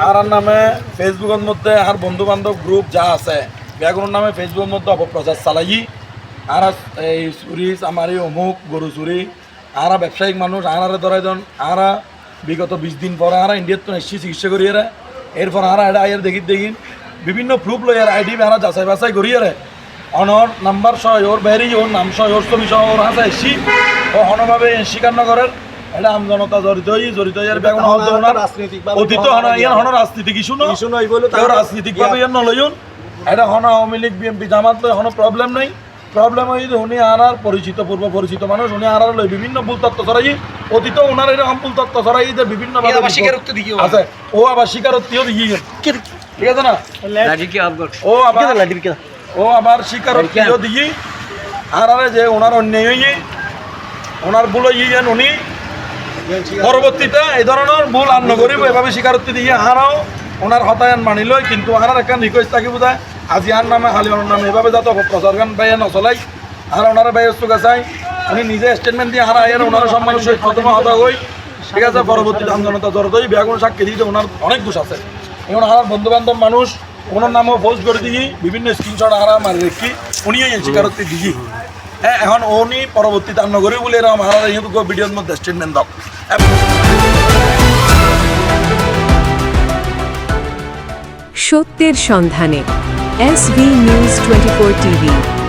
আর নামে ফেসবুকের মধ্যে আর বন্ধু বান্ধব গ্রুপ যা আছে বেগুনের নামে ফেসবুকের মধ্যে অপপ্রচার চালাই আর এই চুরি আমারি অমুক গরু চুরি আর ব্যবসায়িক মানুষ আনারে ধরাই দেন আর বিগত 20 দিন পরে আর ইন্ডিয়ার তো এসছি চিকিৎসা করিয়ে এরপর আর এটা আয়ের দেখি বিভিন্ন প্রুফ লইয়ার আইডি আর যাচাই বাছাই করিয়ে অনর নাম্বার সহ ওর বেরি ওর নাম সহ ওর ছবি সহ ওর হাসা এসছি ও হনভাবে স্বীকার নগরের এটা আমজনতা জড়িত এর বেগুন অতীত হন রাজনীতিক ইস্যু নয় রাজনীতিক ভাবে ইয়ার নলইন এটা হন আওয়ামী লীগ বিএনপি জামাত লই হন প্রবলেম নাই প্রবলেম হই যে উনি আর পরিচিত পূর্ব পরিচিত মানুষ উনি আর লই বিভিন্ন ভুল তথ্য ছড়াই অতীত ওনার এরকম ভুল তথ্য ছড়াই যে বিভিন্ন আছে ও আবার স্বীকারোক্তিও দিয়ে ঠিক আছে না ও আবার স্বীকারোক্তিও দিয়ে আর যে ওনার অন্যায় ওনার ভুল ইয়েন উনি পরবর্তীতে এই ধরনের ভুল আর নগরীব এভাবে স্বীকারোক্তি দিয়ে আরও ওনার হতায়ন মানিল কিন্তু আর একটা রিকোয়েস্ট থাকি বোধহয় আজি আর নামে হালিমানোর নামে এভাবে যাতে অপপ্রচার গান বাইরে নচলাই আর ওনারা বাইরে চোখা চাই উনি নিজে স্টেটমেন্ট দিয়ে হারা এর ওনার সম্মান প্রথমে হতা হই ঠিক আছে পরবর্তীতে আমজনতা জড়িত হই বেগুন সাক্ষী দিতে ওনার অনেক দোষ আছে এখন হারার বন্ধু বান্ধব মানুষ ওনার নামও পোস্ট করে দিই বিভিন্ন স্ক্রিনশট হারা মারি রেখি উনিও স্বীকারোক্তি দিই হ্যাঁ এখন উনি পরবর্তীতে আর নগরী বলে এরকম হারার ভিডিওর মধ্যে স্টেটমেন্ট দাও সত্যের সন্ধানে SV News 24 TV।